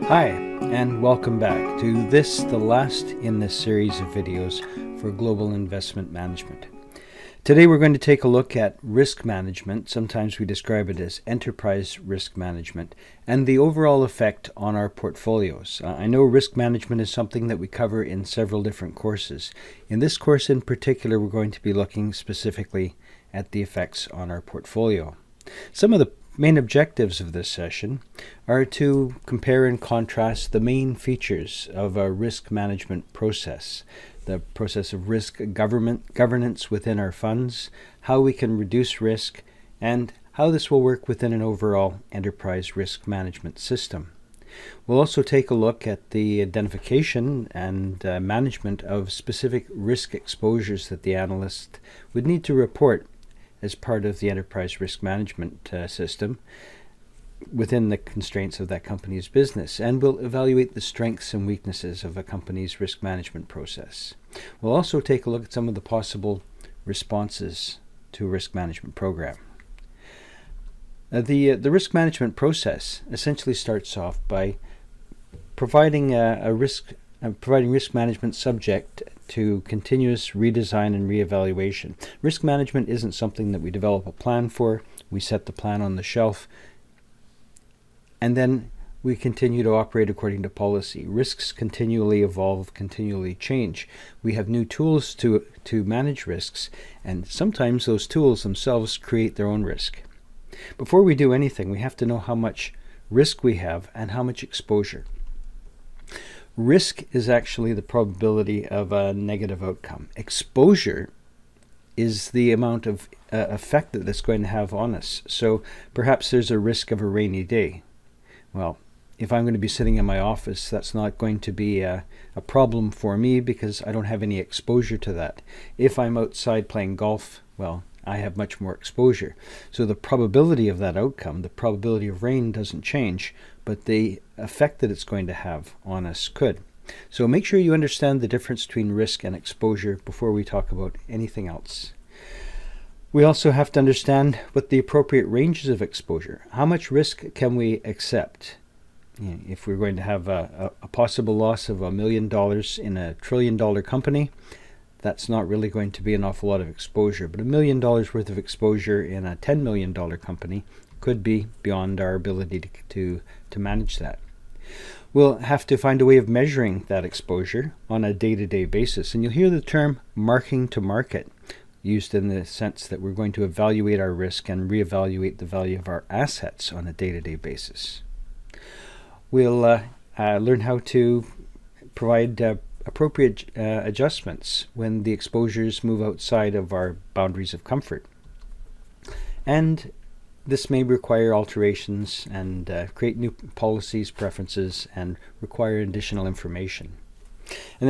Hi, and welcome back to the last in this series of videos for global investment management. Today we're going to take a look at risk management, sometimes we describe it as enterprise risk management, and the overall effect on our portfolios. I know risk management is something that we cover in several different courses. In this course in particular, we're going to be looking specifically at the effects on our portfolio. Some of the main objectives of this session are to compare and contrast the main features of a risk management process, the process of risk governance within our funds, how we can reduce risk, and how this will work within an overall enterprise risk management system. We'll also take a look at the identification and management of specific risk exposures that the analyst would need to report as part of the enterprise risk management system within the constraints of that company's business, and we'll evaluate the strengths and weaknesses of a company's risk management process. We'll also take a look at some of the possible responses to a risk management program. The risk management process essentially starts off by providing risk management subject to continuous redesign and reevaluation. Risk management isn't something that we develop a plan for. We set the plan on the shelf, and then we continue to operate according to policy. Risks continually evolve, continually change. We have new tools to manage risks, and sometimes those tools themselves create their own risk. Before we do anything, we have to know how much risk we have and how much exposure. Risk is actually the probability of a negative outcome. Exposure is the amount of effect that that's going to have on us. So perhaps there's a risk of a rainy day. Well, if I'm going to be sitting in my office, that's not going to be a problem for me because I don't have any exposure to that. If I'm outside playing golf, well, I have much more exposure. So the probability of that outcome, the probability of rain, doesn't change, but the effect that it's going to have on us could. So make sure you understand the difference between risk and exposure before we talk about anything else. We also have to understand what the appropriate ranges of exposure. How much risk can we accept? If we're going to have a possible loss of $1 million in a $1 trillion company, that's not really going to be an awful lot of exposure. But $1 million worth of exposure in a $10 million company could be beyond our ability to manage that. We'll have to find a way of measuring that exposure on a day-to-day basis. And you'll hear the term marking to market used in the sense that we're going to evaluate our risk and reevaluate the value of our assets on a day-to-day basis. We'll learn how to provide appropriate adjustments when the exposures move outside of our boundaries of comfort. And this may require alterations and create new policies, preferences, and require additional information. And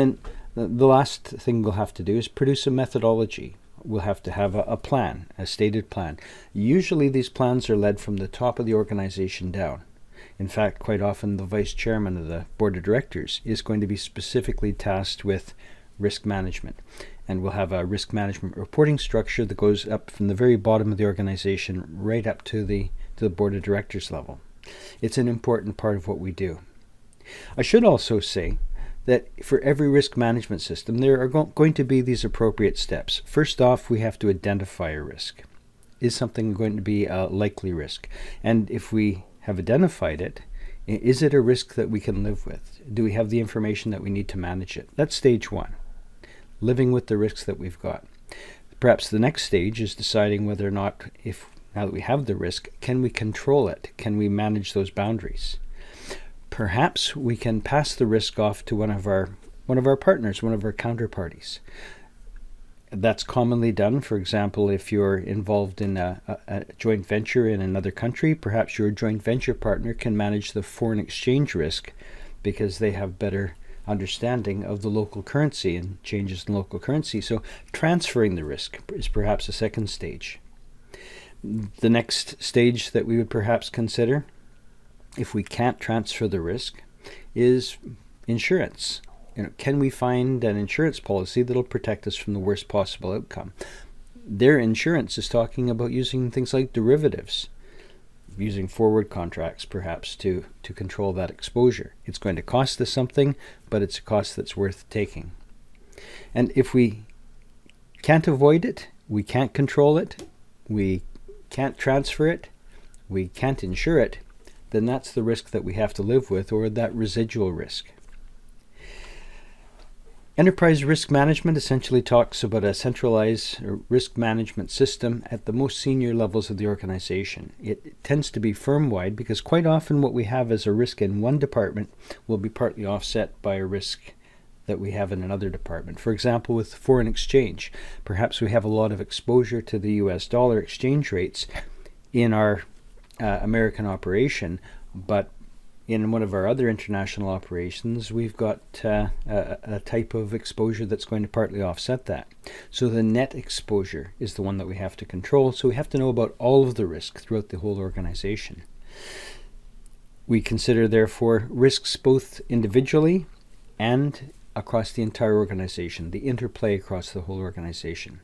then the last thing we'll have to do is produce a methodology. We'll have to have a plan, a stated plan. Usually these plans are led from the top of the organization down. In fact, quite often the vice chairman of the board of directors is going to be specifically tasked with risk management. And we'll have a risk management reporting structure that goes up from the very bottom of the organization right up to the board of directors level. It's an important part of what we do. I should also say that for every risk management system, there are going to be these appropriate steps. First off, we have to identify a risk. Is something going to be a likely risk? And if we have identified it, is it a risk that we can live with? Do we have the information that we need to manage it? That's stage one. Living with the risks that we've got. Perhaps the next stage is deciding whether or not, now that we have the risk, can we control it? Can we manage those boundaries? Perhaps we can pass the risk off to one of our partners, one of our counterparties. That's commonly done. For example, if you're involved in a joint venture in another country, perhaps your joint venture partner can manage the foreign exchange risk because they have better understanding of the local currency and changes in local currency. So transferring the risk is perhaps a second stage. The next stage that we would perhaps consider, if we can't transfer the risk, is insurance. Can we find an insurance policy that'll protect us from the worst possible outcome? Their insurance is talking about using things like derivatives. using forward contracts perhaps to control that exposure. It's going to cost us something, but it's a cost that's worth taking. And if we can't avoid it, we can't control it, we can't transfer it, we can't insure it, then that's the risk that we have to live with, or that residual risk. Enterprise risk management essentially talks about a centralized risk management system at the most senior levels of the organization. It tends to be firm-wide because quite often what we have as a risk in one department will be partly offset by a risk that we have in another department. For example, with foreign exchange, perhaps we have a lot of exposure to the US dollar exchange rates in our American operation, but in one of our other international operations, we've got a type of exposure that's going to partly offset that. So the net exposure is the one that we have to control. So we have to know about all of the risk throughout the whole organization. We consider, therefore, risks both individually and across the entire organization, the interplay across the whole organization.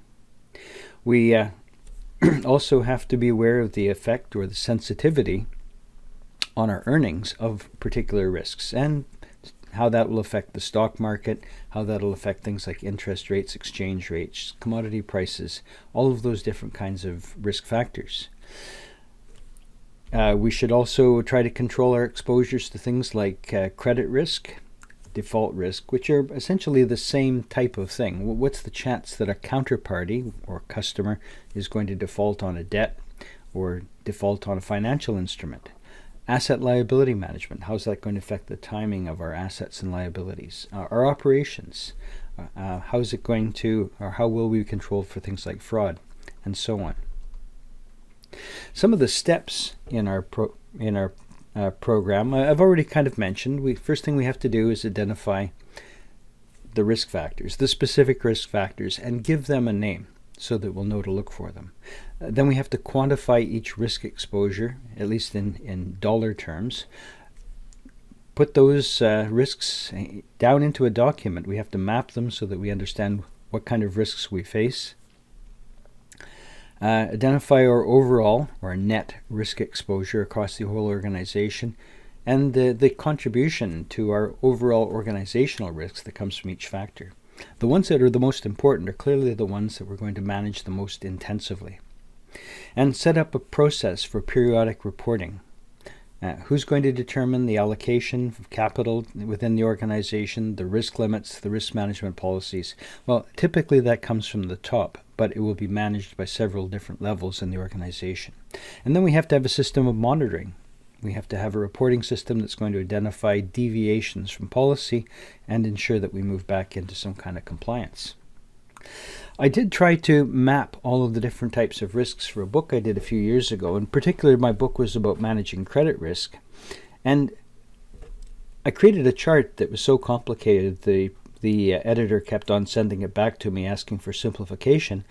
We also have to be aware of the effect or the sensitivity on our earnings of particular risks and how that will affect the stock market, how that will affect things like interest rates, exchange rates, commodity prices, all of those different kinds of risk factors. We should also try to control our exposures to things like credit risk, default risk, which are essentially the same type of thing. What's the chance that a counterparty or customer is going to default on a debt or default on a financial instrument? Asset liability management, how's that going to affect the timing of our assets and liabilities? Our operations, how's it going to, or how will we control for things like fraud, and so on. Some of the steps in our program, I've already kind of mentioned. First thing we have to do is identify the risk factors, the specific risk factors, and give them a name so that we'll know to look for them. Then we have to quantify each risk exposure, at least in dollar terms. Put those risks down into a document. We have to map them so that we understand what kind of risks we face. Identify our overall or net risk exposure across the whole organization, and the contribution to our overall organizational risks that comes from each factor. The ones that are the most important are clearly the ones that we're going to manage the most intensively. And set up a process for periodic reporting. Who's going to determine the allocation of capital within the organization, the risk limits, the risk management policies? Well, typically that comes from the top, but it will be managed by several different levels in the organization. And then we have to have a system of monitoring. We have to have a reporting system that's going to identify deviations from policy and ensure that we move back into some kind of compliance. I did try to map all of the different types of risks for a book I did a few years ago. In particular, my book was about managing credit risk. And I created a chart that was so complicated, the editor kept on sending it back to me asking for simplification.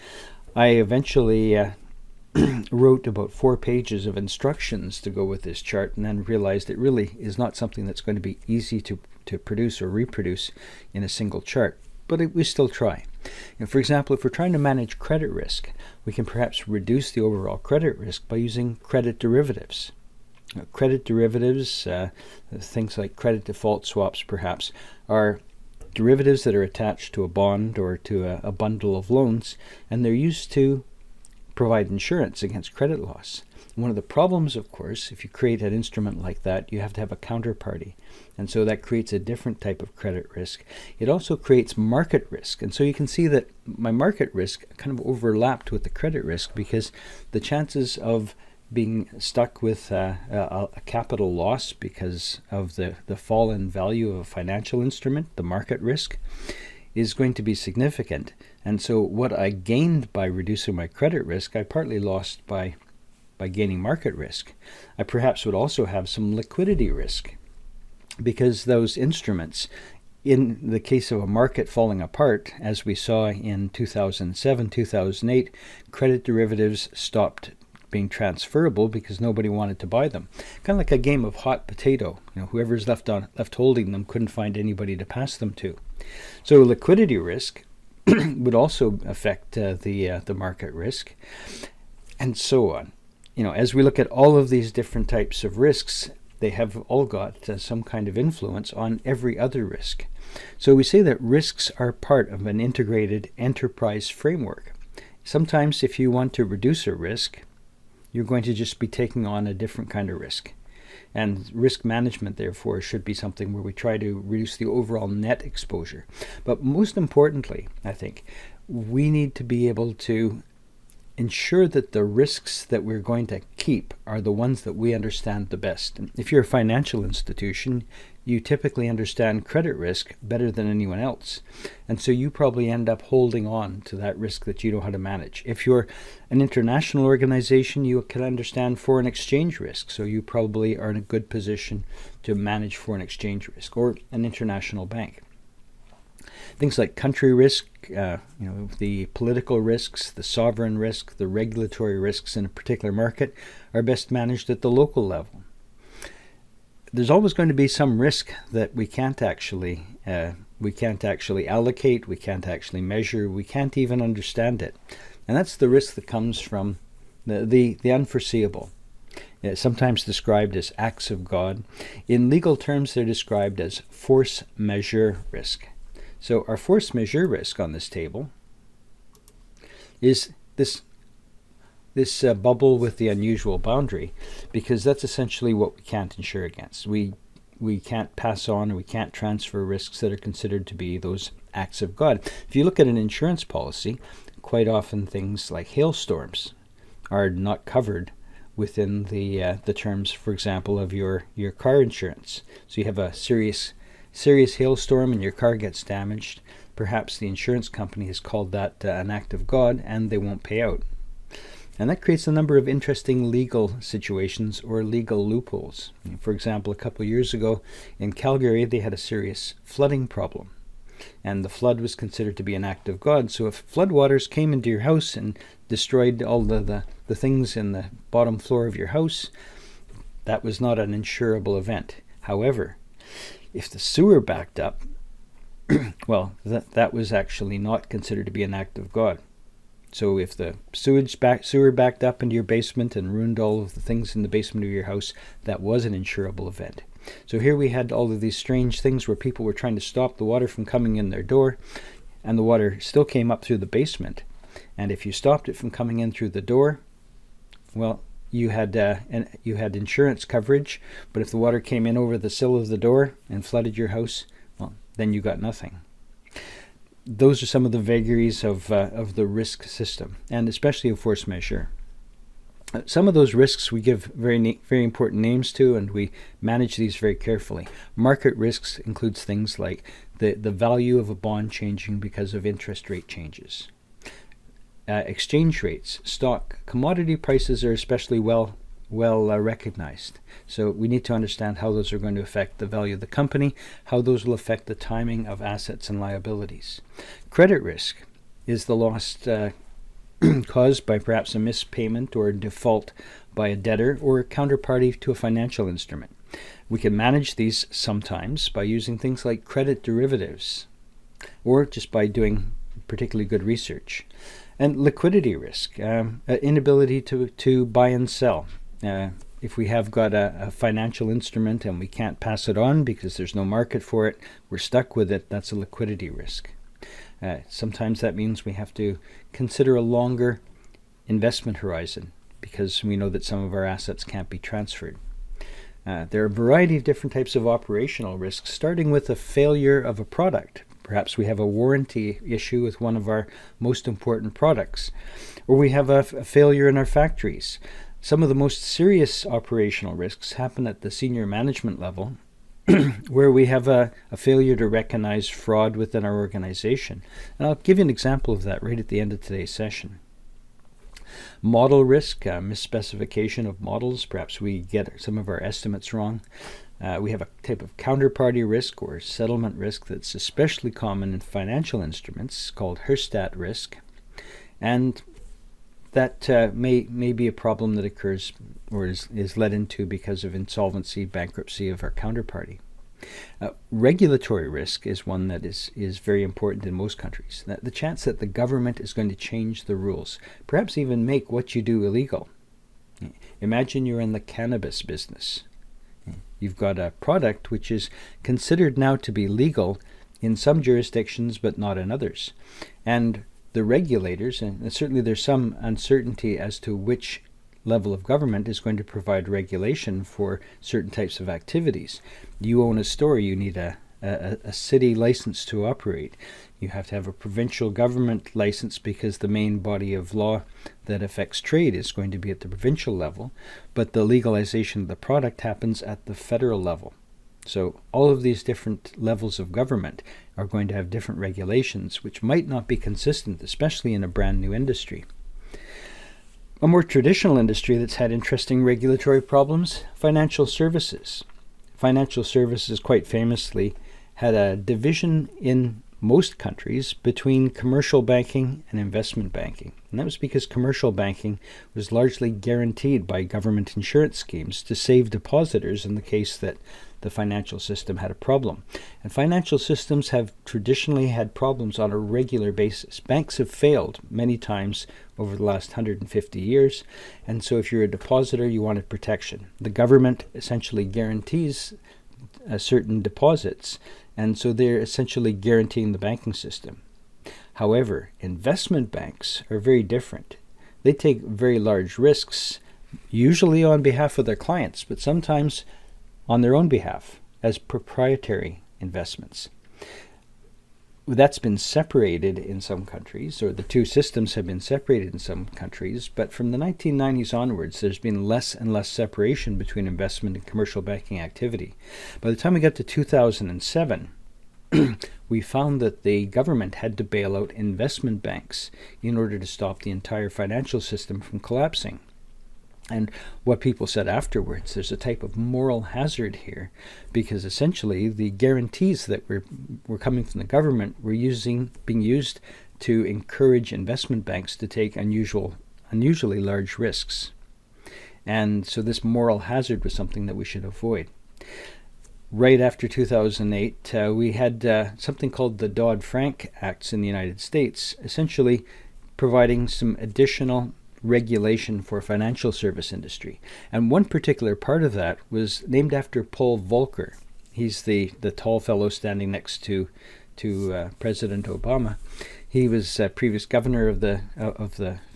I eventually wrote about 4 pages of instructions to go with this chart, and then realized it really is not something that's going to be easy to produce or reproduce in a single chart. But we still try. For example, if we're trying to manage credit risk, we can perhaps reduce the overall credit risk by using credit derivatives. Credit derivatives, things like credit default swaps perhaps, are derivatives that are attached to a bond or to a bundle of loans, and they're used to provide insurance against credit loss. One of the problems, of course, if you create an instrument like that, you have to have a counterparty. And so that creates a different type of credit risk. It also creates market risk. And so you can see that my market risk kind of overlapped with the credit risk, because the chances of being stuck with a capital loss because of the fall in value of a financial instrument, the market risk, is going to be significant. And so what I gained by reducing my credit risk, I partly lost by gaining market risk. I perhaps would also have some liquidity risk, because those instruments, in the case of a market falling apart, as we saw in 2007, 2008, credit derivatives stopped being transferable because nobody wanted to buy them. Kind of like a game of hot potato. Whoever's left holding them couldn't find anybody to pass them to. So liquidity risk would also affect the market risk, and so on. as we look at all of these different types of risks, they have all got some kind of influence on every other risk. So we say that risks are part of an integrated enterprise framework. Sometimes if you want to reduce a risk, you're going to just be taking on a different kind of risk. And risk management, therefore, should be something where we try to reduce the overall net exposure. But most importantly, I think, we need to be able to ensure that the risks that we're going to keep are the ones that we understand the best. And if you're a financial institution, you typically understand credit risk better than anyone else. And so you probably end up holding on to that risk that you know how to manage. If you're an international organization, you can understand foreign exchange risk. So you probably are in a good position to manage foreign exchange risk, or an international bank. Things like country risk, the political risks, the sovereign risk, the regulatory risks in a particular market are best managed at the local level. There's always going to be some risk that we can't actually allocate, we can't actually measure, we can't even understand it. And that's the risk that comes from the unforeseeable. Sometimes described as acts of God. In legal terms, they're described as force majeure risk. So our force majeure risk on this table is this bubble with the unusual boundary, because that's essentially what we can't insure against. We can't pass on, or we can't transfer risks that are considered to be those acts of God. If you look at an insurance policy, quite often things like hailstorms are not covered within the terms, for example, of your car insurance. So you have a serious hailstorm and your car gets damaged. Perhaps the insurance company has called that an act of God, and they won't pay out. And that creates a number of interesting legal situations or legal loopholes. For example, a couple of years ago in Calgary, they had a serious flooding problem. And the flood was considered to be an act of God. So if floodwaters came into your house and destroyed all the things in the bottom floor of your house, that was not an insurable event. However, if the sewer backed up, well, that was actually not considered to be an act of God. So if the sewer backed up into your basement and ruined all of the things in the basement of your house, that was an insurable event. So here we had all of these strange things where people were trying to stop the water from coming in their door, and the water still came up through the basement. And if you stopped it from coming in through the door, well, you had insurance coverage, but if the water came in over the sill of the door and flooded your house, well, then you got nothing. Those are some of the vagaries of the risk system, and especially of force majeure. Some of those risks we give very important names to, and we manage these very carefully. Market risks includes things like the value of a bond changing because of interest rate changes. Exchange rates, stock, commodity prices are especially well recognized. So we need to understand how those are going to affect the value of the company, how those will affect the timing of assets and liabilities. Credit risk is the loss caused by perhaps a missed payment or default by a debtor or a counterparty to a financial instrument. We can manage these sometimes by using things like credit derivatives, or just by doing particularly good research. And liquidity risk, inability to buy and sell. If we have got a financial instrument and we can't pass it on because there's no market for it, we're stuck with it, that's a liquidity risk. Sometimes that means we have to consider a longer investment horizon because we know that some of our assets can't be transferred. There are a variety of different types of operational risks, starting with a failure of a product. Perhaps we have a warranty issue with one of our most important products, or we have a failure in our factories. Some of the most serious operational risks happen at the senior management level, where we have a failure to recognize fraud within our organization. And I'll give you an example of that right at the end of today's session. Model risk, misspecification of models. Perhaps we get some of our estimates wrong. We have a type of counterparty risk or settlement risk that's especially common in financial instruments called Herstat risk. And that may be a problem that occurs or is led into because of insolvency, bankruptcy of our counterparty. Regulatory risk is one that is very important in most countries. The chance that the government is going to change the rules, perhaps even make what you do illegal. Imagine you're in the cannabis business. You've got a product which is considered now to be legal in some jurisdictions but not in others. And the regulators, and certainly there's some uncertainty as to which level of government is going to provide regulation for certain types of activities. You own a store, you need a city license to operate. You have to have a provincial government license because the main body of law that affects trade is going to be at the provincial level, but the legalization of the product happens at the federal level. So all of these different levels of government are going to have different regulations, which might not be consistent, especially in a brand new industry. A more traditional industry that's had interesting regulatory problems, financial services. Financial services quite famously had a division in most countries between commercial banking and investment banking. And that was because commercial banking was largely guaranteed by government insurance schemes to save depositors in the case that the financial system had a problem. And financial systems have traditionally had problems on a regular basis. Banks have failed many times over the last 150 years, and so if you're a depositor, you wanted protection. The government essentially guarantees certain deposits, and so they're essentially guaranteeing the banking system. However, investment banks are very different. They take very large risks, usually on behalf of their clients, but sometimes on their own behalf as proprietary investments. That's been separated in some countries, or the two systems have been separated in some countries, but from the 1990s onwards, there's been less and less separation between investment and commercial banking activity. By the time we got to 2007, we found that the government had to bail out investment banks in order to stop the entire financial system from collapsing. And what people said afterwards, there's a type of moral hazard here, because essentially the guarantees that were coming from the government were being used to encourage investment banks to take unusually large risks. And so this moral hazard was something that we should avoid. Right after 2008, we had something called the Dodd-Frank Acts in the United States, essentially providing some additional regulation for financial service industry. And one particular part of that was named after Paul Volcker. He's the tall fellow standing next to President Obama. He was previous governor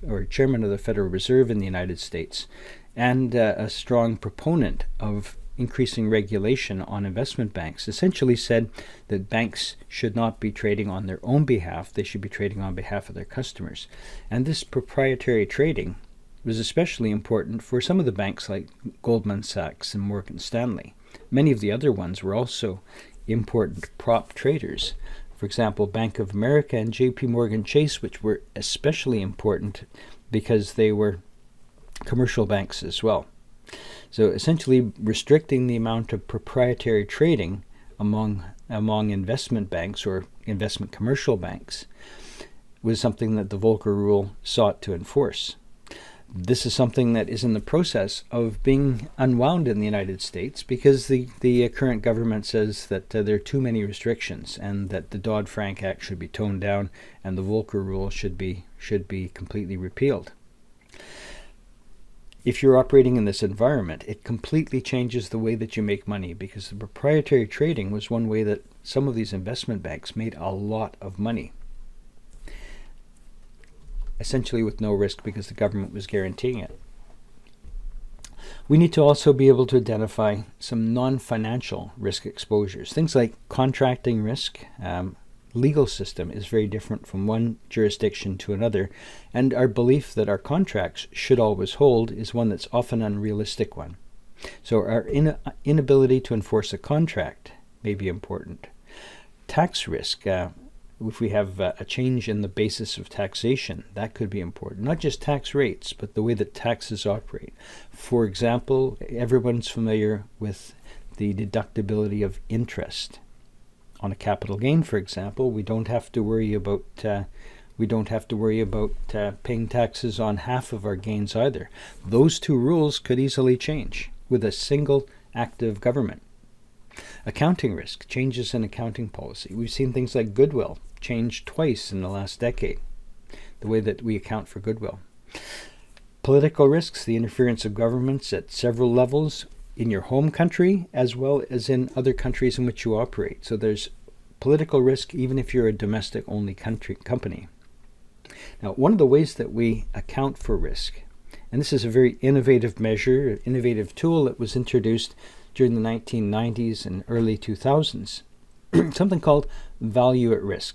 or chairman of the Federal Reserve in the United States, and a strong proponent of increasing regulation on investment banks. Essentially said that banks should not be trading on their own behalf, they should be trading on behalf of their customers. And this proprietary trading was especially important for some of the banks like Goldman Sachs and Morgan Stanley. Many of the other ones were also important prop traders. For example, Bank of America and JP Morgan Chase, which were especially important because they were commercial banks as well. So essentially restricting the amount of proprietary trading among investment banks or investment commercial banks was something that the Volcker Rule sought to enforce. This is something that is in the process of being unwound in the United States because the current government says that there are too many restrictions and that the Dodd-Frank Act should be toned down and the Volcker Rule should be completely repealed. If you're operating in this environment, it completely changes the way that you make money, because the proprietary trading was one way that some of these investment banks made a lot of money, essentially with no risk because the government was guaranteeing it. We need to also be able to identify some non-financial risk exposures, things like contracting risk. Legal system is very different from one jurisdiction to another, and our belief that our contracts should always hold is one that's often an unrealistic one. So our inability to enforce a contract may be important. Tax risk, if we have a change in the basis of taxation, that could be important. Not just tax rates, but the way that taxes operate. For example, everyone's familiar with the deductibility of interest. On a capital gain, for example, we don't have to worry about paying taxes on half of our gains either. Those two rules could easily change with a single act of government. Accounting risk, changes in accounting policy. We've seen things like goodwill change twice in the last decade, the way that we account for goodwill. Political risks, the interference of governments at several levels in your home country as well as in other countries in which you operate. So there's political risk even if you're a domestic-only company. Now, one of the ways that we account for risk, and this is a very innovative measure, innovative tool that was introduced during the 1990s and early 2000s, something called value at risk.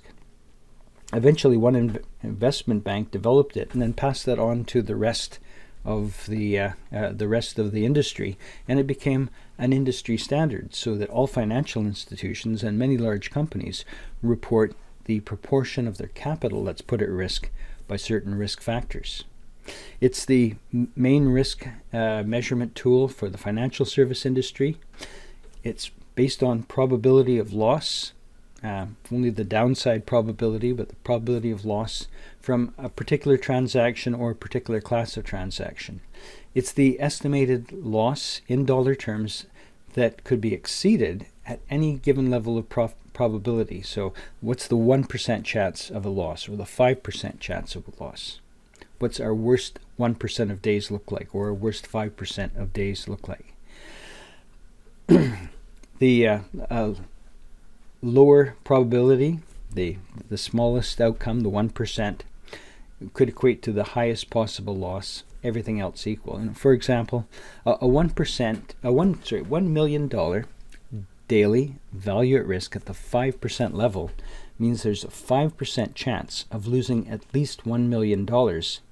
Eventually, one investment bank developed it and then passed that on to the rest of the rest of the industry, and it became an industry standard, so that all financial institutions and many large companies report the proportion of their capital that's put at risk by certain risk factors. It's the main risk measurement tool for the financial service industry. It's based on probability of loss, only the downside probability, but the probability of loss from a particular transaction or a particular class of transaction. It's the estimated loss in dollar terms that could be exceeded at any given level of probability. So what's the 1% chance of a loss or the 5% chance of a loss? What's our worst 1% of days look like, or our worst 5% of days look like? The lower probability, the smallest outcome, the 1%, could equate to the highest possible loss, everything else equal. And for example, $1 million daily value at risk at the 5% level means there's a 5% chance of losing at least $1 million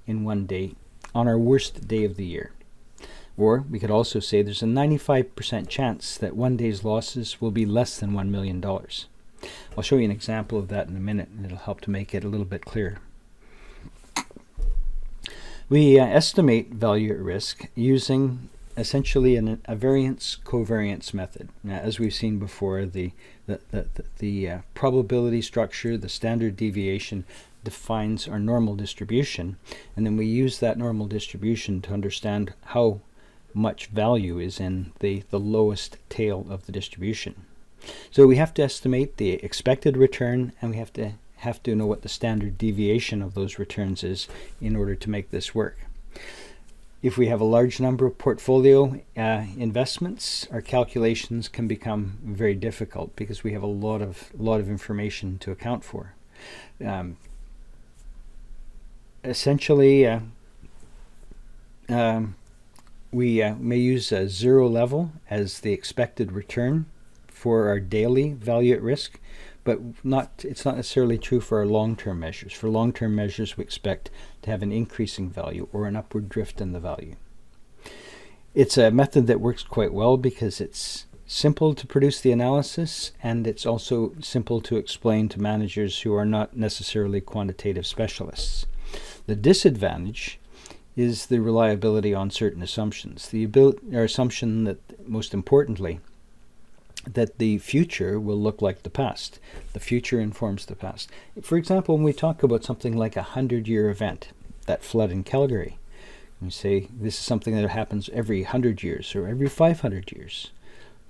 in one day on our worst day of the year. Or we could also say there's a 95% chance that one day's losses will be less than $1 million. I'll show you an example of that in a minute, and it'll help to make it a little bit clearer. We estimate value at risk using essentially a variance-covariance method. Now, as we've seen before, the probability structure, the standard deviation, defines our normal distribution, and then we use that normal distribution to understand how much value is in the lowest tail of the distribution. So we have to estimate the expected return, and we have to know what the standard deviation of those returns is in order to make this work. If we have a large number of portfolio investments, our calculations can become very difficult because we have a lot of information to account for. Essentially, we may use a zero level as the expected return for our daily value at risk, but it's not necessarily true for our long-term measures. For long-term measures, we expect to have an increasing value or an upward drift in the value. It's a method that works quite well because it's simple to produce the analysis, and it's also simple to explain to managers who are not necessarily quantitative specialists. The disadvantage is the reliability on certain assumptions. Our assumption that, most importantly, that the future will look like the past. The future informs the past. For example, when we talk about something like a 100-year event, that flood in Calgary, we say this is something that happens every 100 years or every 500 years.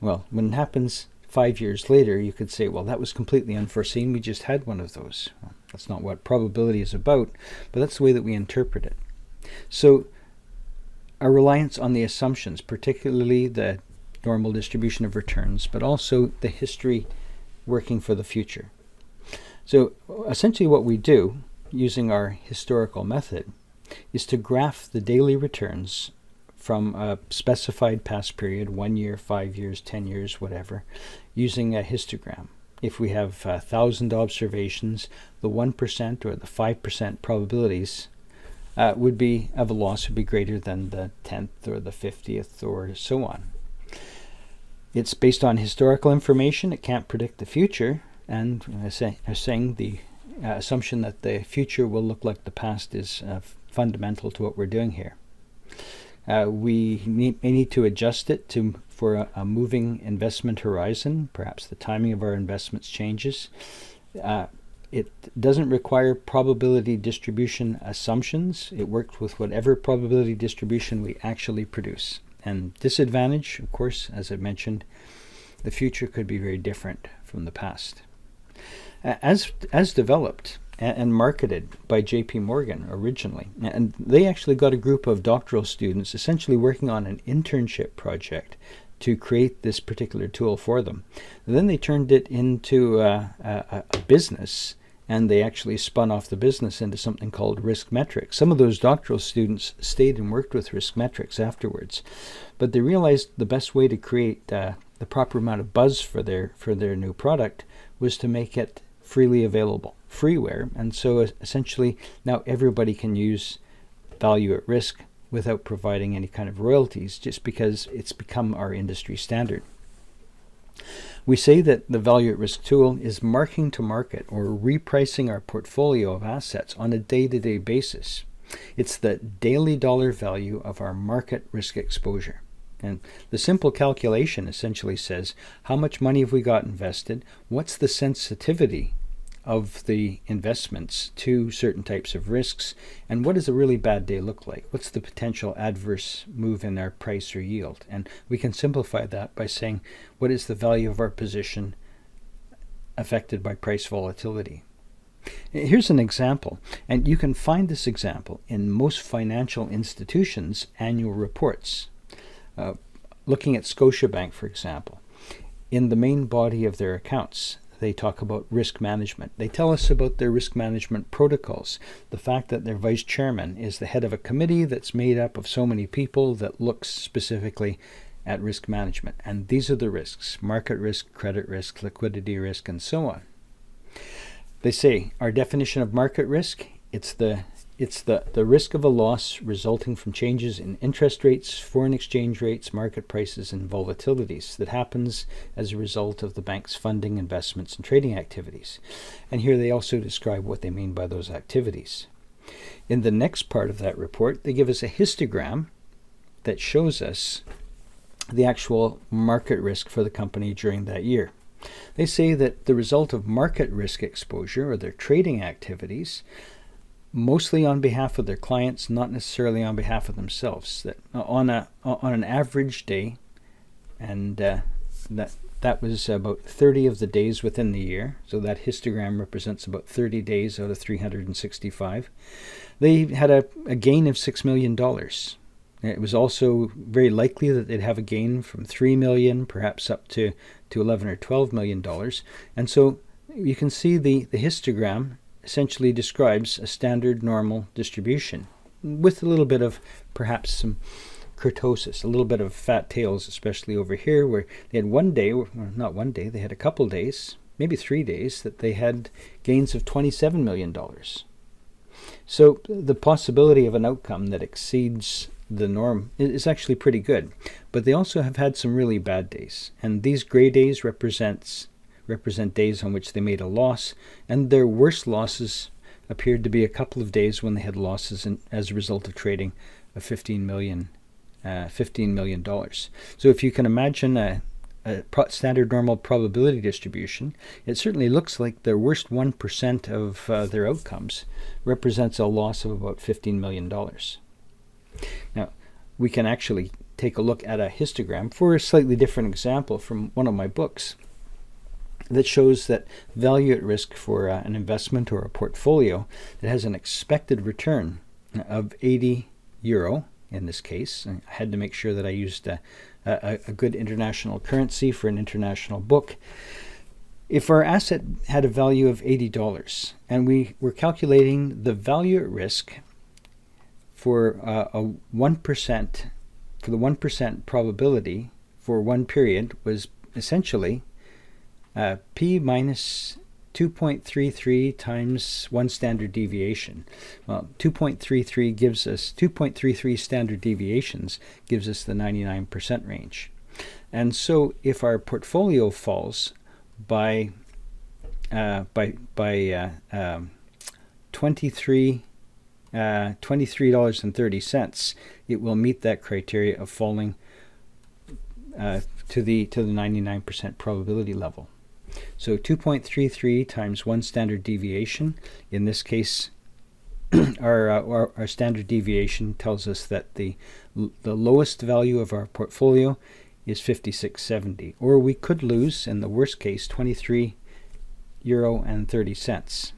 Well, when it happens 5 years later, you could say, well, that was completely unforeseen. We just had one of those. Well, that's not what probability is about, but that's the way that we interpret it. So our reliance on the assumptions, particularly the normal distribution of returns, but also the history working for the future. So essentially what we do using our historical method is to graph the daily returns from a specified past period, 1 year, 5 years, 10 years, whatever, using a histogram. If we have 1,000 observations, the 1% or the 5% probabilities would be of a loss would be greater than the 10th or the 50th or so on. It's based on historical information. It can't predict the future, and I'm saying the assumption that the future will look like the past is fundamental to what we're doing here. We may need to adjust it for a moving investment horizon. Perhaps the timing of our investments changes. It doesn't require probability distribution assumptions. It works with whatever probability distribution we actually produce. And disadvantage, of course, as I mentioned, the future could be very different from the past. As developed and marketed by JP Morgan originally. And they actually got a group of doctoral students essentially working on an internship project to create this particular tool for them. And then they turned it into a business, and they actually spun off the business into something called Riskmetrics. Some of those doctoral students stayed and worked with Riskmetrics afterwards, but they realized the best way to create the proper amount of buzz for their new product was to make it freely available, freeware. And so essentially now everybody can use value at risk without providing any kind of royalties, just because it's become our industry standard. We say that the value at risk tool is marking to market or repricing our portfolio of assets on a day-to-day basis. It's the daily dollar value of our market risk exposure. And the simple calculation essentially says, how much money have we got invested? What's the sensitivity of the investments to certain types of risks? And what does a really bad day look like? What's the potential adverse move in our price or yield? And we can simplify that by saying, what is the value of our position affected by price volatility? Here's an example, and you can find this example in most financial institutions' annual reports. Looking at Scotiabank, for example, in the main body of their accounts, they talk about risk management. They tell us about their risk management protocols, the fact that their vice chairman is the head of a committee that's made up of so many people that looks specifically at risk management. And these are the risks: market risk, credit risk, liquidity risk, and so on. They say our definition of market risk, it's the risk of a loss resulting from changes in interest rates, foreign exchange rates, market prices, and volatilities that happens as a result of the bank's funding, investments, and trading activities. And here they also describe what they mean by those activities. In the next part of that report, they give us a histogram that shows us the actual market risk for the company during that year. They say that the result of market risk exposure, or their trading activities, mostly on behalf of their clients, not necessarily on behalf of themselves, that on an average day, and that was about 30 of the days within the year, so that histogram represents about 30 days out of 365, they had a gain of $6 million. It was also very likely that they'd have a gain from $3 million, perhaps up to $11 or $12 million. And so you can see the histogram essentially describes a standard normal distribution with a little bit of perhaps some kurtosis, a little bit of fat tails, especially over here, where they had one day, or not one day, they had a couple days, maybe 3 days, that they had gains of $27 million. So the possibility of an outcome that exceeds the norm is actually pretty good. But they also have had some really bad days, and these gray days represent days on which they made a loss, and their worst losses appeared to be a couple of days when they had losses as a result of trading of $15 million. So if you can imagine a standard normal probability distribution, it certainly looks like their worst 1% of their outcomes represents a loss of about $15 million. Now, we can actually take a look at a histogram for a slightly different example from one of my books that shows that value at risk for an investment or a portfolio that has an expected return of €80 in this case. I had to make sure that I used a good international currency for an international book. If our asset had a value of $80 and we were calculating the value at risk for a 1%, for the 1% probability for one period was essentially P minus 2.33 times one standard deviation. Well, 2.33 gives us 2.33 standard deviations gives us the 99% range. And so if our portfolio falls by $23.30, it will meet that criteria of falling to the 99% probability level. So 2.33 times one standard deviation. In this case, our standard deviation tells us that the lowest value of our portfolio is 56.70, or we could lose, in the worst case, €23.30.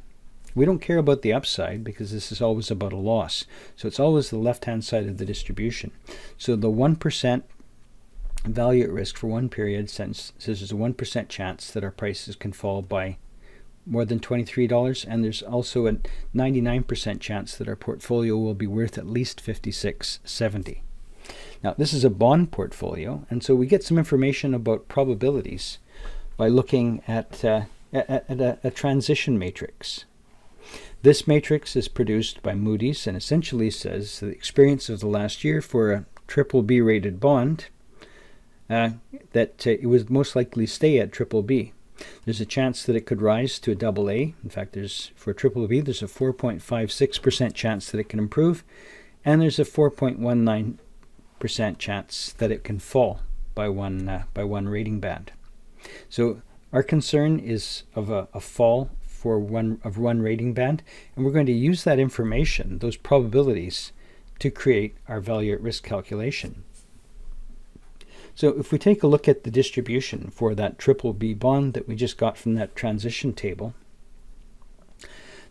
We don't care about the upside because this is always about a loss. So it's always the left-hand side of the distribution. So the 1% value at risk for one period says there's a 1% chance that our prices can fall by more than $23, and there's also a 99% chance that our portfolio will be worth at least $56.70. Now, this is a bond portfolio, and so we get some information about probabilities by looking at a transition matrix. This matrix is produced by Moody's and essentially says the experience of the last year for a BBB rated bond that it would most likely stay at BBB. There's a chance that it could rise to a AA. In fact, for BBB, there's a 4.56% chance that it can improve, and there's a 4.19% chance that it can fall by one rating band. So our concern is of a fall for one rating band, and we're going to use that information, those probabilities, to create our value at risk calculation. So if we take a look at the distribution for that BBB bond that we just got from that transition table,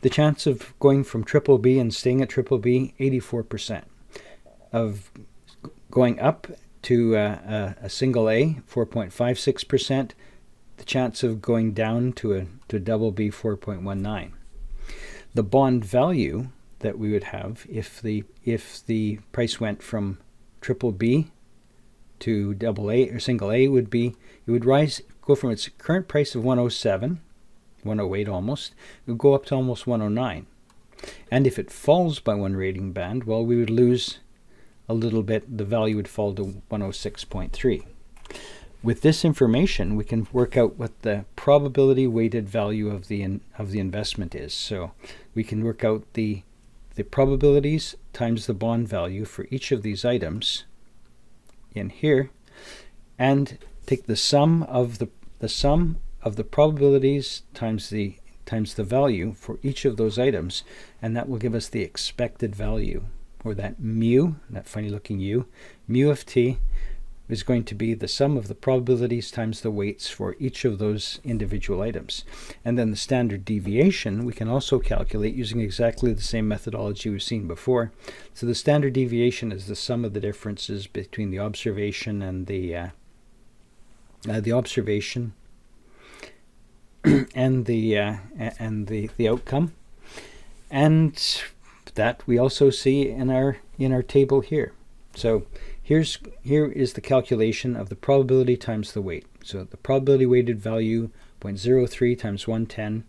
the chance of going from BBB and staying at BBB, 84%. Of going up to a single A, 4.56%. The chance of going down to a BB, 4.19. The bond value that we would have if the price went from BBB to AA or single A would be, it would go from its current price of 107, 108 almost, it would go up to almost 109. And if it falls by one rating band, well, we would lose a little bit. The value would fall to 106.3. With this information, we can work out what the probability weighted value of the investment is. So we can work out the probabilities times the bond value for each of these items in here, and take the sum of the probabilities times the value for each of those items, and that will give us the expected value, or that mu, that funny looking u, mu of t is going to be the sum of the probabilities times the weights for each of those individual items. And then the standard deviation we can also calculate using exactly the same methodology we've seen before. So the standard deviation is the sum of the differences between the observation and the observation and the outcome, and that we also see in our table here. So here is the calculation of the probability times the weight. So the probability weighted value 0.03 times 110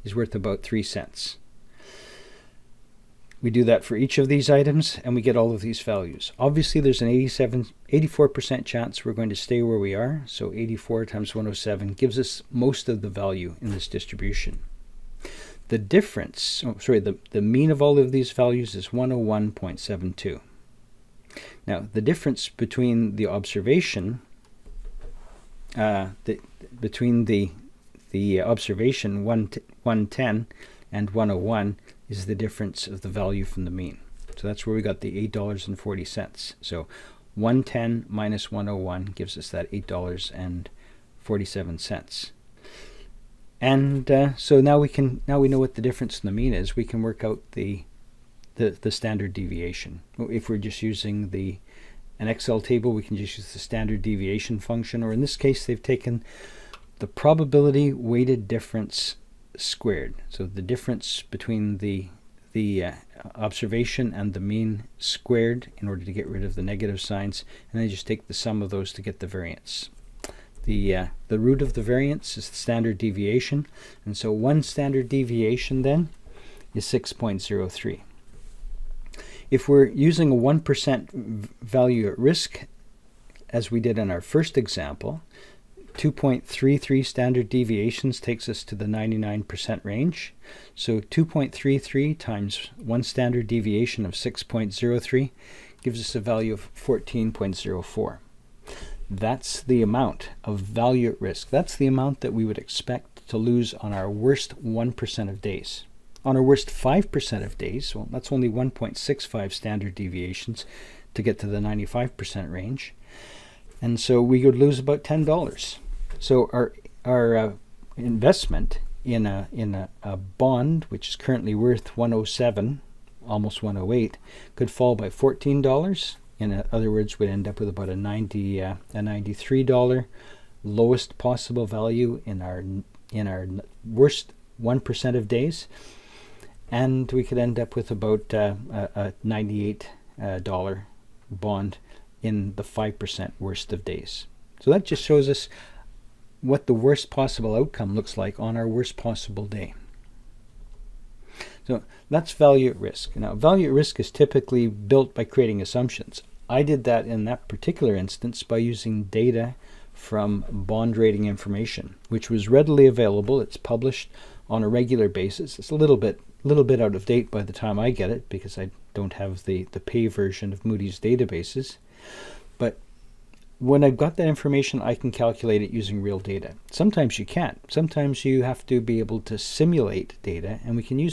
is worth about 3 cents. We do that for each of these items and we get all of these values. Obviously there's an 84% chance we're going to stay where we are, so 84 times 107 gives us most of the value in this distribution. The difference, the mean of all of these values is 101.72. Now, the difference between the observation, between the observation 110 and 101 is the difference of the value from the mean. So that's where we got the $8.40. So 110 minus 101 gives us that $8.47. And so now we know what the difference in the mean is. We can work out the standard deviation. If we're just using an Excel table, we can just use the standard deviation function, or in this case they've taken the probability weighted difference squared. So the difference between the observation and the mean squared in order to get rid of the negative signs, and then just take the sum of those to get the variance. The root of the variance is the standard deviation, and so one standard deviation then is 6.03. If we're using a 1% value at risk, as we did in our first example, 2.33 standard deviations takes us to the 99% range. So 2.33 times one standard deviation of 6.03 gives us a value of 14.04. That's the amount of value at risk. That's the amount that we would expect to lose on our worst 1% of days. On our worst 5% of days, well, that's only 1.65 standard deviations to get to the 95% range. And so we would lose about $10. So our investment in a bond, which is currently worth 107, almost 108, could fall by $14. In other words, we'd end up with about a $93 lowest possible value in our worst 1% of days, and we could end up with about a $98 bond in the 5% worst of days. So that just shows us what the worst possible outcome looks like on our worst possible day. So that's value at risk. Now, value at risk is typically built by creating assumptions. I did that in that particular instance by using data from bond rating information, which was readily available. It's published on a regular basis. It's a little bit out of date by the time I get it, because I don't have the pay version of Moody's databases. But when I've got that information, I can calculate it using real data. Sometimes you can't. Sometimes you have to be able to simulate data, and we can do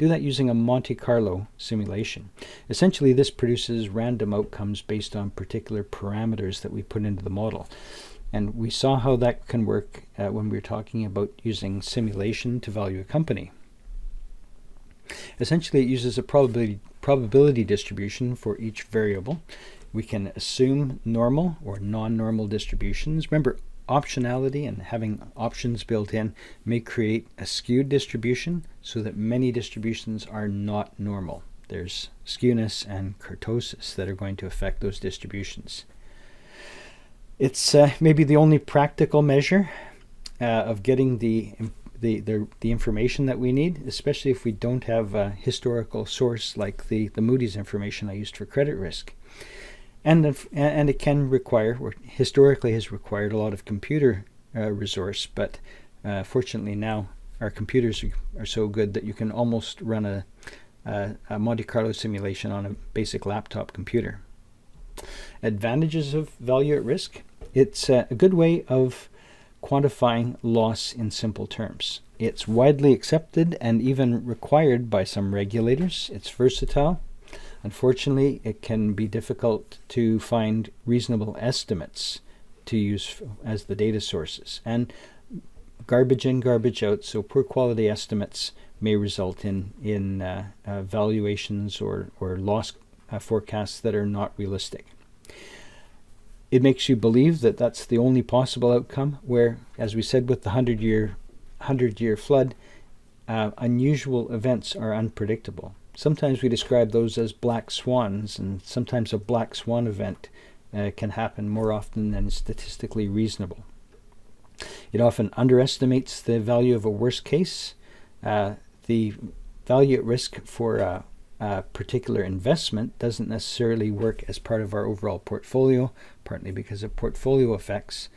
that using a Monte Carlo simulation. Essentially, this produces random outcomes based on particular parameters that we put into the model. And we saw how that can work when we were talking about using simulation to value a company. Essentially, it uses a probability distribution for each variable. We can assume normal or non-normal distributions. Remember, optionality and having options built in may create a skewed distribution, so that many distributions are not normal. There's skewness and kurtosis that are going to affect those distributions. It's maybe the only practical measure of getting the information that we need, especially if we don't have a historical source like the Moody's information I used for credit risk. And it can require, or historically has required, a lot of computer resource, but fortunately now our computers are so good that you can almost run a Monte Carlo simulation on a basic laptop computer. Advantages of value at risk. It's a good way of quantifying loss in simple terms. It's widely accepted and even required by some regulators. It's versatile. Unfortunately, it can be difficult to find reasonable estimates to use as the data sources. And garbage in, garbage out, so poor quality estimates may result in valuations or loss forecasts that are not realistic. It makes you believe that that's the only possible outcome, where, as we said with the 100-year flood, unusual events are unpredictable. Sometimes we describe those as black swans, and sometimes a black swan event can happen more often than is statistically reasonable. It often underestimates the value of a worst case. The value at risk for a particular investment doesn't necessarily work as part of our overall portfolio, partly because of portfolio effects.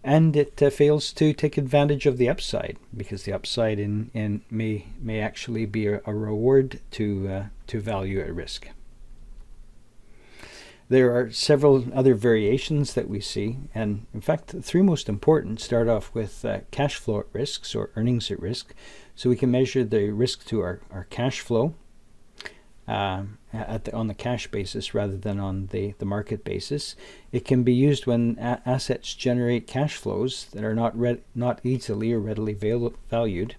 And it fails to take advantage of the upside, because the upside may actually be a reward to value at risk. There are several other variations that we see, and in fact the three most important start off with cash flow at risks, or earnings at risk. So we can measure the risk to our cash flow on the cash basis rather than on the market basis. It can be used when assets generate cash flows that are not easily or readily valued.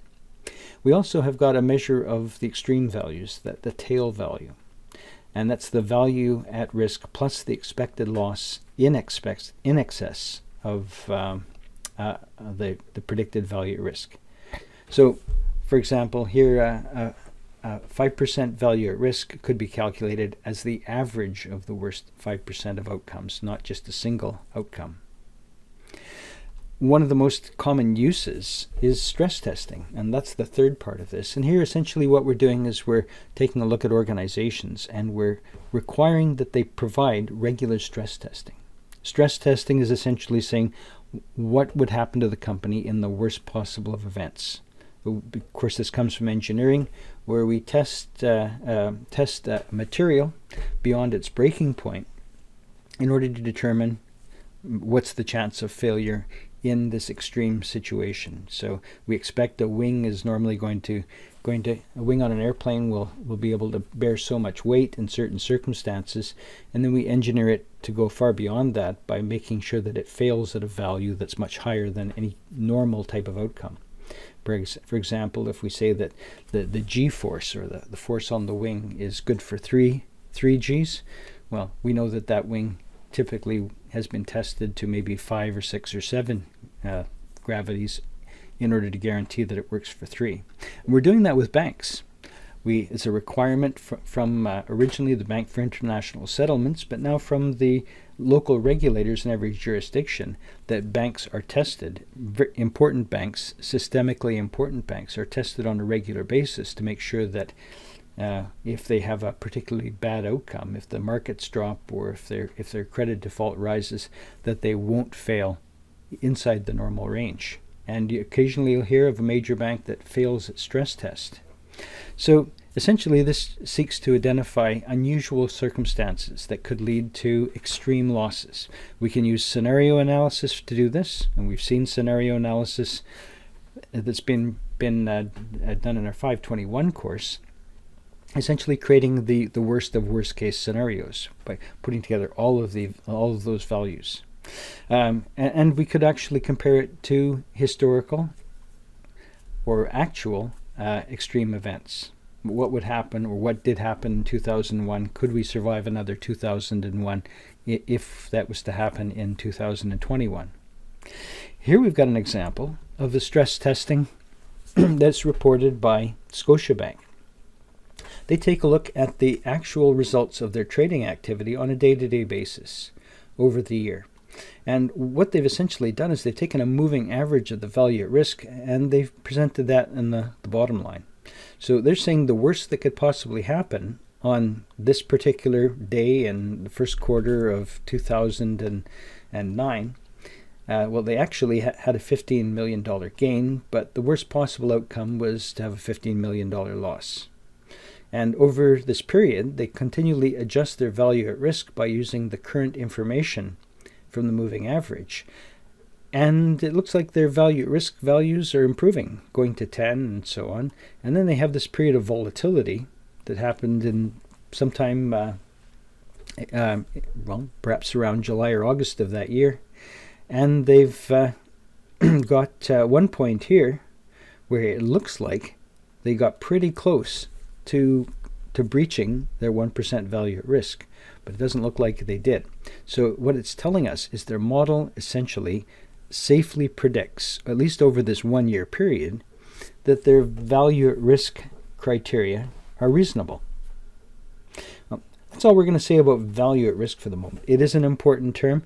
We also have got a measure of the extreme values, the tail value, and that's the value at risk plus the expected loss in excess of the predicted value at risk. So, for example, here 5% value at risk could be calculated as the average of the worst 5% of outcomes, not just a single outcome. One of the most common uses is stress testing, and that's the third part of this. And here essentially what we're doing is we're taking a look at organizations and we're requiring that they provide regular stress testing. Stress testing is essentially saying what would happen to the company in the worst possible of events. Of course, this comes from engineering, where we test material beyond its breaking point in order to determine what's the chance of failure in this extreme situation. So we expect a wing is normally a wing on an airplane will be able to bear so much weight in certain circumstances, and then we engineer it to go far beyond that by making sure that it fails at a value that's much higher than any normal type of outcome. For example, if we say that the G-force, or the force on the wing, is good for 3 Gs, well, we know that that wing typically has been tested to maybe 5 or 6 or 7 gravities in order to guarantee that it works for 3. And we're doing that with banks. It's a requirement from originally the Bank for International Settlements, but now from the local regulators in every jurisdiction, that banks are tested. Important banks, systemically important banks, are tested on a regular basis to make sure that if they have a particularly bad outcome, if the markets drop, or if their credit default rises, that they won't fail inside the normal range. And occasionally you'll hear of a major bank that fails its stress test. So essentially this seeks to identify unusual circumstances that could lead to extreme losses. We can use scenario analysis to do this, and we've seen scenario analysis that's been done in our 521 course, essentially creating the worst of worst case scenarios by putting together all of those values. And we could actually compare it to historical or actual extreme events. What would happen, or what did happen in 2001? Could we survive another 2001 if that was to happen in 2021? Here we've got an example of the stress testing that's reported by Scotiabank. They take a look at the actual results of their trading activity on a day-to-day basis over the year. And what they've essentially done is they've taken a moving average of the value at risk, and they've presented that in the bottom line. So they're saying the worst that could possibly happen on this particular day in the first quarter of 2009, well, they actually had a $15 million gain, but the worst possible outcome was to have a $15 million loss. And over this period, they continually adjust their value at risk by using the current information from the moving average. And it looks like their value at risk values are improving, going to 10 and so on. And then they have this period of volatility that happened in sometime, well, perhaps around July or August of that year. And they've got one point here where it looks like they got pretty close to breaching their 1% value at risk, but it doesn't look like they did. So what it's telling us is their model essentially safely predicts, at least over this 1 year period, that their value at risk criteria are reasonable. Well, that's all we're going to say about value at risk for the moment. It is an important term.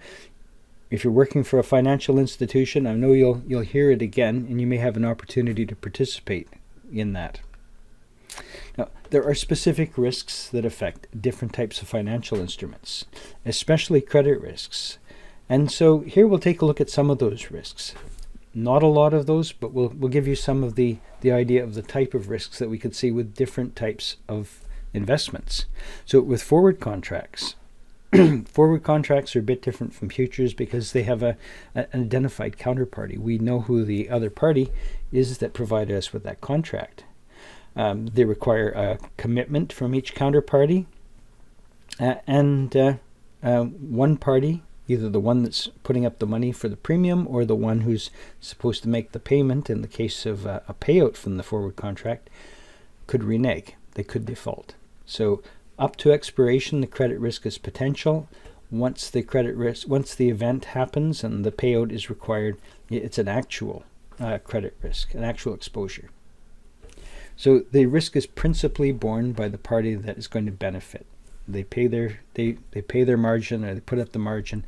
If you're working for a financial institution, I know you'll hear it again, and you may have an opportunity to participate in that. Now, there are specific risks that affect different types of financial instruments, especially credit risks. And so here we'll take a look at some of those risks. Not a lot of those, but we'll give you some of the idea of the type of risks that we could see with different types of investments. So with forward contracts, forward contracts are a bit different from futures because they have an identified counterparty. We know who the other party is that provided us with that contract. They require a commitment from each counterparty, and one party, either the one that's putting up the money for the premium or the one who's supposed to make the payment in the case of a payout from the forward contract, could renege. They could default. So up to expiration, the credit risk is potential. Once the event happens and the payout is required, it's an actual credit risk, an actual exposure. So the risk is principally borne by the party that is going to benefit. They pay their margin, or they put up the margin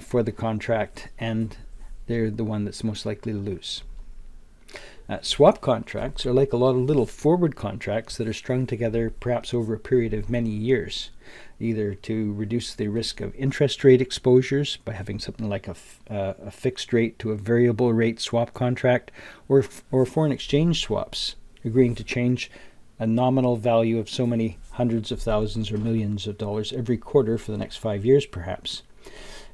for the contract, and they're the one that's most likely to lose. Swap contracts are like a lot of little forward contracts that are strung together perhaps over a period of many years, either to reduce the risk of interest rate exposures by having something like a fixed rate to a variable rate swap contract, or foreign exchange swaps, agreeing to change a nominal value of so many hundreds of thousands or millions of dollars every quarter for the next 5 years perhaps.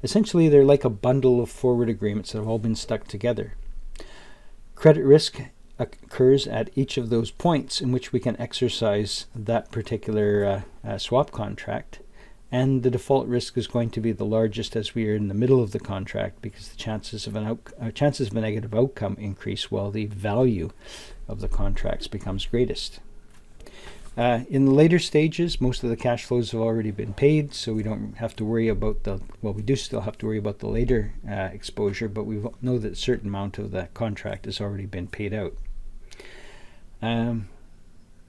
Essentially, they're like a bundle of forward agreements that have all been stuck together. Credit risk occurs at each of those points in which we can exercise that particular swap contract, and the default risk is going to be the largest as we are in the middle of the contract, because the chances of a negative outcome increase while the value of the contracts becomes greatest. In the later stages, most of the cash flows have already been paid, so we don't have to worry about we do still have to worry about the later exposure, but we know that a certain amount of the contract has already been paid out.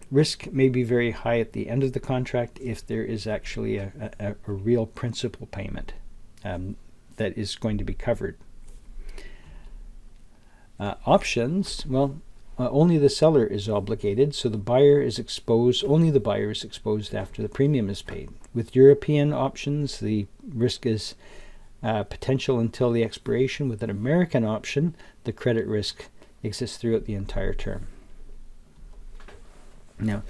Risk may be very high at the end of the contract if there is actually a real principal payment that is going to be covered. Options, only the seller is obligated, so the buyer is exposed. Only the buyer is exposed after the premium is paid. With European options, the risk is potential until the expiration. With an American option, the credit risk exists throughout the entire term. Now,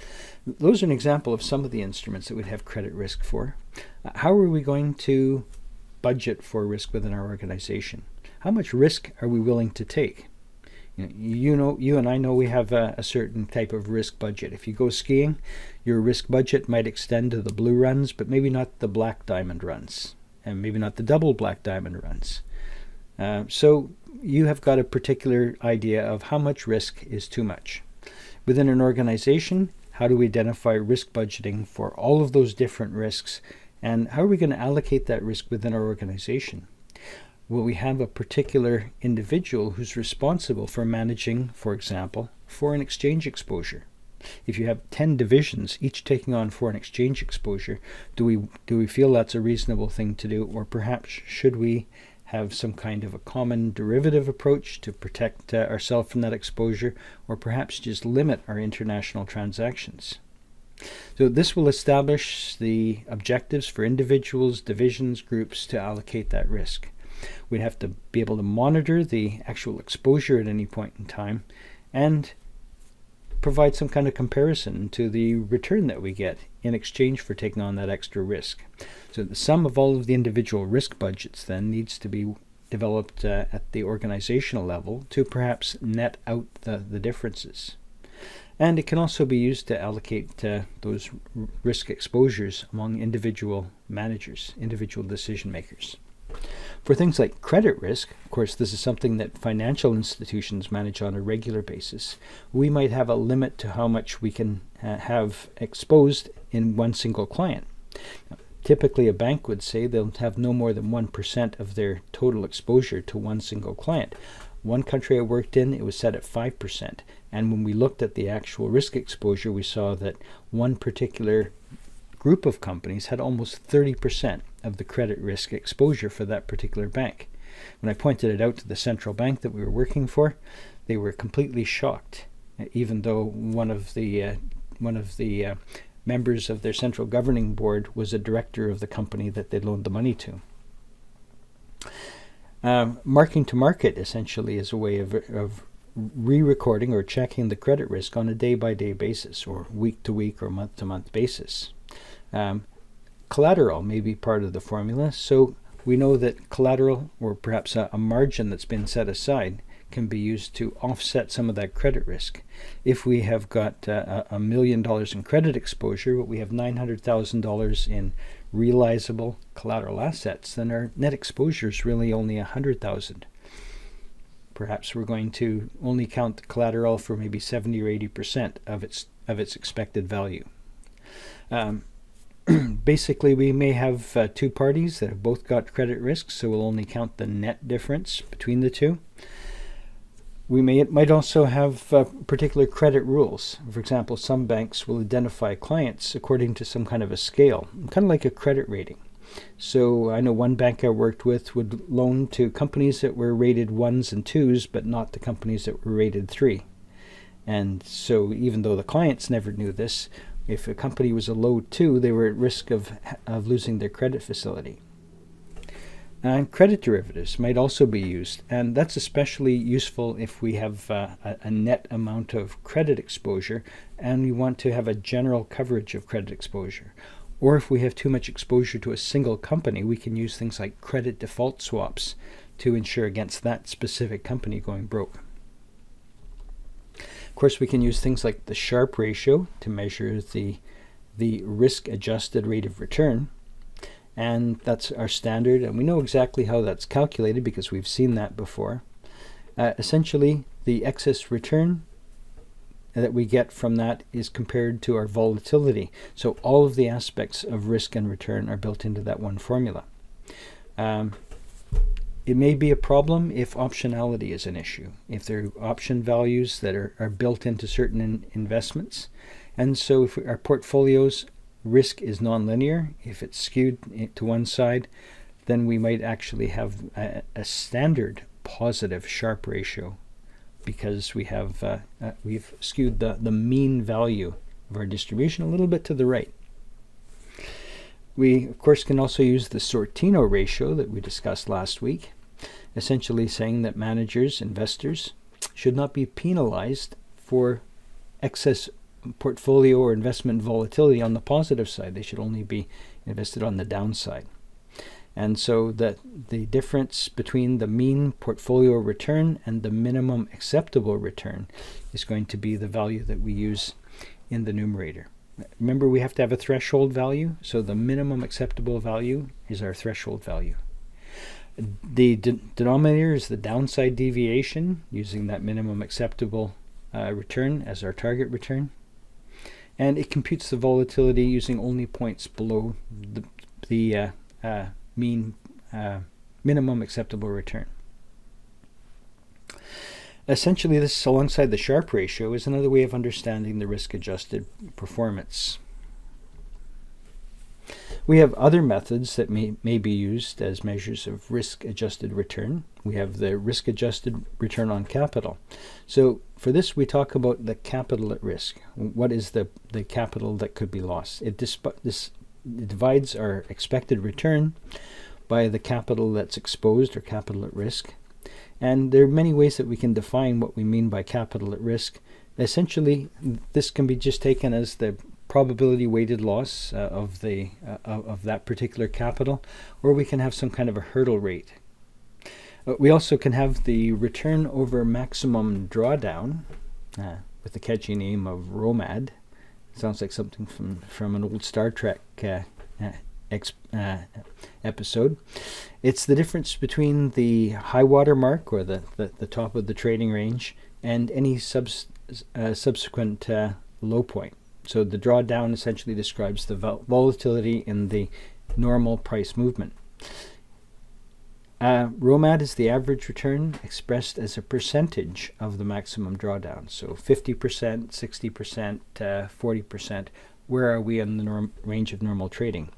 those are an example of some of the instruments that we'd have credit risk for. How are we going to budget for risk within our organization? How much risk are we willing to take? You and I know we have a certain type of risk budget. If you go skiing, your risk budget might extend to the blue runs, but maybe not the black diamond runs, and maybe not the double black diamond runs. So you have got a particular idea of how much risk is too much. Within an organization, how do we identify risk budgeting for all of those different risks, and how are we going to allocate that risk within our organization? Will we have a particular individual who's responsible for managing, for example, foreign exchange exposure? If you have 10 divisions, each taking on foreign exchange exposure, do we feel that's a reasonable thing to do, or perhaps should we have some kind of a common derivative approach to protect ourselves from that exposure, or perhaps just limit our international transactions? So this will establish the objectives for individuals, divisions, groups to allocate that risk. We'd have to be able to monitor the actual exposure at any point in time and provide some kind of comparison to the return that we get in exchange for taking on that extra risk. So the sum of all of the individual risk budgets then needs to be developed at the organizational level to perhaps net out the differences. And it can also be used to allocate those risk exposures among individual managers, individual decision makers. For things like credit risk, of course, this is something that financial institutions manage on a regular basis. We might have a limit to how much we can have exposed in one single client. Now, typically, a bank would say they'll have no more than 1% of their total exposure to one single client. One country I worked in, it was set at 5%. And when we looked at the actual risk exposure, we saw that one particular group of companies had almost 30% of the credit risk exposure for that particular bank. When I pointed it out to the central bank that we were working for, they were completely shocked, even though one of the members of their central governing board was a director of the company that they loaned the money to. Marking to market essentially is a way of re-recording or checking the credit risk on a day-by-day basis, or week-to-week or month-to-month basis. Collateral may be part of the formula, so we know that collateral, or perhaps a margin that's been set aside, can be used to offset some of that credit risk. If we have got $1 million in credit exposure, but we have $900,000 in realizable collateral assets, then our net exposure is really only $100,000. Perhaps we're going to only count the collateral for maybe 70 or 80% of its expected value. Basically, we may have two parties that have both got credit risk, so we'll only count the net difference between the two. We might also have particular credit rules. For example, some banks will identify clients according to some kind of a scale, kind of like a credit rating. So I know one bank I worked with would loan to companies that were rated 1s and 2s, but not the companies that were rated 3. And so even though the clients never knew this, if a company was a low 2, they were at risk of losing their credit facility. And credit derivatives might also be used, and that's especially useful if we have a net amount of credit exposure and we want to have a general coverage of credit exposure. Or if we have too much exposure to a single company, we can use things like credit default swaps to insure against that specific company going broke. Of course, we can use things like the Sharpe ratio to measure the risk-adjusted rate of return. and that's our standard, and we know exactly how that's calculated because we've seen that before. Essentially, the excess return that we get from that is compared to our volatility. So all of the aspects of risk and return are built into that one formula. It may be a problem if optionality is an issue, if there are option values that are built into certain investments. And so if our portfolio's risk is nonlinear, if it's skewed to one side, then we might actually have a standard positive Sharpe ratio because we've skewed the mean value of our distribution a little bit to the right. We, of course, can also use the Sortino ratio that we discussed last week, essentially saying that managers, investors, should not be penalized for excess portfolio or investment volatility on the positive side. They should only be invested on the downside. And so that the difference between the mean portfolio return and the minimum acceptable return is going to be the value that we use in the numerator. Remember, we have to have a threshold value, so the minimum acceptable value is our threshold value. The denominator is the downside deviation, using that minimum acceptable return as our target return. And it computes the volatility using only points below the mean minimum acceptable return. Essentially, this, alongside the Sharpe ratio, is another way of understanding the risk-adjusted performance. We have other methods that may be used as measures of risk-adjusted return. We have the risk-adjusted return on capital. So for this, we talk about the capital at risk. What is the capital that could be lost? It divides our expected return by the capital that's exposed or capital at risk. And there are many ways that we can define what we mean by capital at risk. Essentially, this can be just taken as the probability weighted loss of that particular capital, or we can have some kind of a hurdle rate. We also can have the return over maximum drawdown with the catchy name of ROMAD. Sounds like something from an old Star Trek episode. It's the difference between the high water mark, or the top of the trading range, and any subsequent low point. So the drawdown essentially describes the volatility in the normal price movement. ROMAD is the average return expressed as a percentage of the maximum drawdown. So 50%, 60%, 40%. Where are we in the range of normal trading?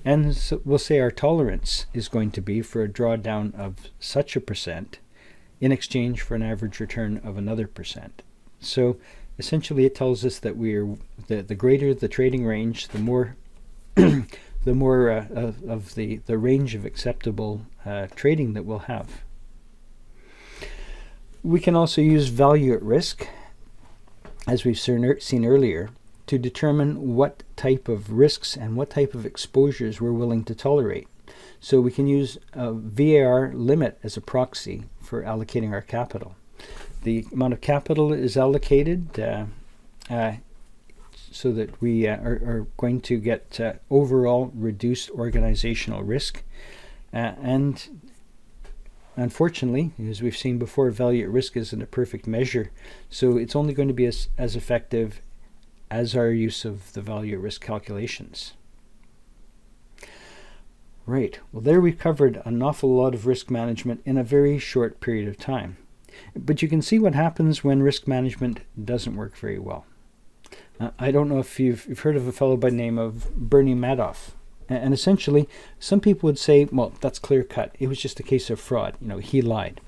And so we'll say our tolerance is going to be for a drawdown of such a percent in exchange for an average return of another percent. So essentially it tells us that the greater the trading range, the more the more of the range of acceptable trading that we'll have. We can also use value at risk, as we've seen earlier, to determine what type of risks and what type of exposures we're willing to tolerate. So we can use a VaR limit as a proxy for allocating our capital. The amount of capital is allocated so that we are going to get overall reduced organizational risk. And unfortunately, as we've seen before, value at risk isn't a perfect measure. So it's only going to be as effective as our use of the value at risk calculations. Right, well, there we've covered an awful lot of risk management in a very short period of time. But you can see what happens when risk management doesn't work very well. I don't know if you've heard of a fellow by the name of Bernie Madoff. And essentially, some people would say, well, that's clear cut. It was just a case of fraud. He lied.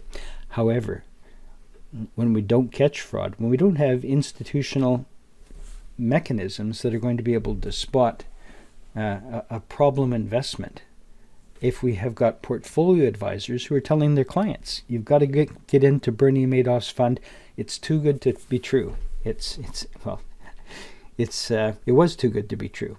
However, when we don't catch fraud, when we don't have institutional mechanisms that are going to be able to spot a problem investment, if we have got portfolio advisors who are telling their clients, you've got to get into Bernie Madoff's fund, it's too good to be true. It was too good to be true.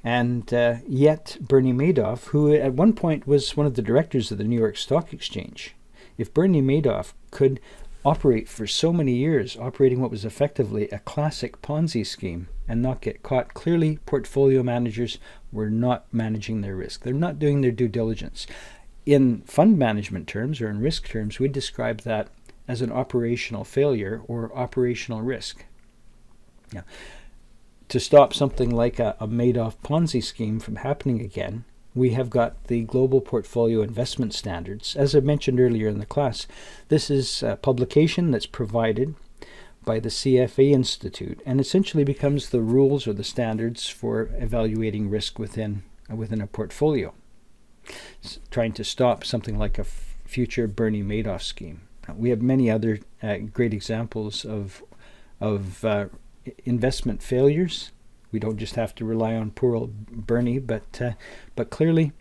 And yet Bernie Madoff, who at one point was one of the directors of the New York Stock Exchange, if Bernie Madoff could operate for so many years, operating what was effectively a classic Ponzi scheme and not get caught. Clearly, portfolio managers were not managing their risk. They're not doing their due diligence. In fund management terms, or in risk terms, we describe that as an operational failure or operational risk. Now, to stop something like a Madoff Ponzi scheme from happening again, we have got the Global Portfolio Investment Standards. As I mentioned earlier in the class, this is a publication that's provided by the CFA Institute and essentially becomes the rules or the standards for evaluating risk within a portfolio. It's trying to stop something like a future Bernie Madoff scheme. We have many other great examples of investment failures. We don't just have to rely on poor old Bernie, but clearly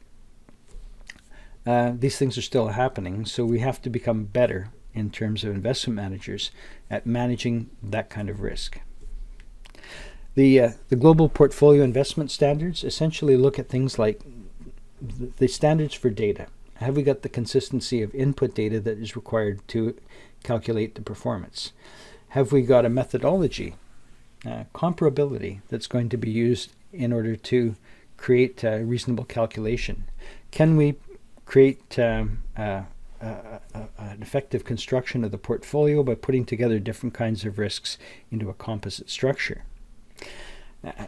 these things are still happening, so we have to become better in terms of investment managers at managing that kind of risk. The Global Portfolio Investment Standards essentially look at things like the standards for data. Have we got the consistency of input data that is required to calculate the performance? Have we got a methodology, comparability, that's going to be used in order to create a reasonable calculation? Can we create an effective construction of the portfolio by putting together different kinds of risks into a composite structure?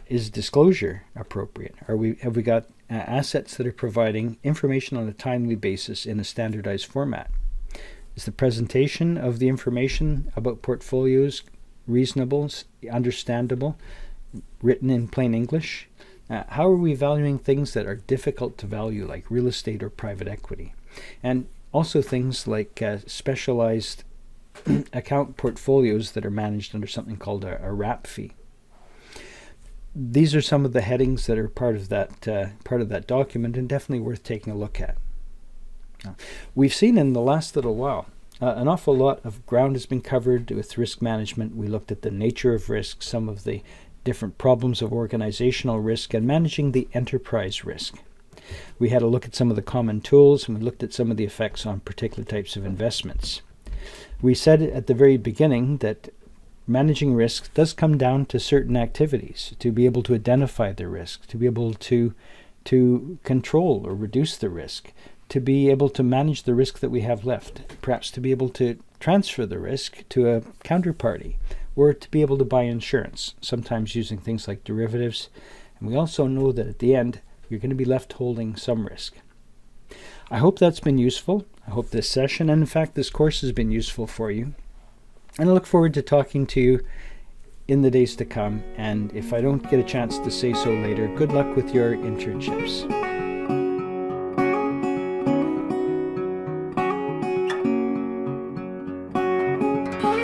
Is disclosure appropriate? Have we got assets that are providing information on a timely basis in a standardized format? Is the presentation of the information about portfolios reasonable, understandable, written in plain English? How are we valuing things that are difficult to value, like real estate or private equity? And also things like specialized account portfolios that are managed under something called a wrap fee. These are some of the headings that are part of that document, and definitely worth taking a look at. We've seen in the last little while an awful lot of ground has been covered with risk management. We looked at the nature of risk, some of the different problems of organizational risk, and managing the enterprise risk. We had a look at some of the common tools, and we looked at some of the effects on particular types of investments. We said at the very beginning that managing risk does come down to certain activities, to be able to identify the risk, to be able to control or reduce the risk, to be able to manage the risk that we have left, perhaps to be able to transfer the risk to a counterparty, or to be able to buy insurance, sometimes using things like derivatives. And we also know that at the end, you're going to be left holding some risk. I hope that's been useful. I hope this session, and in fact this course, has been useful for you. And I look forward to talking to you in the days to come. And if I don't get a chance to say so later, good luck with your internships.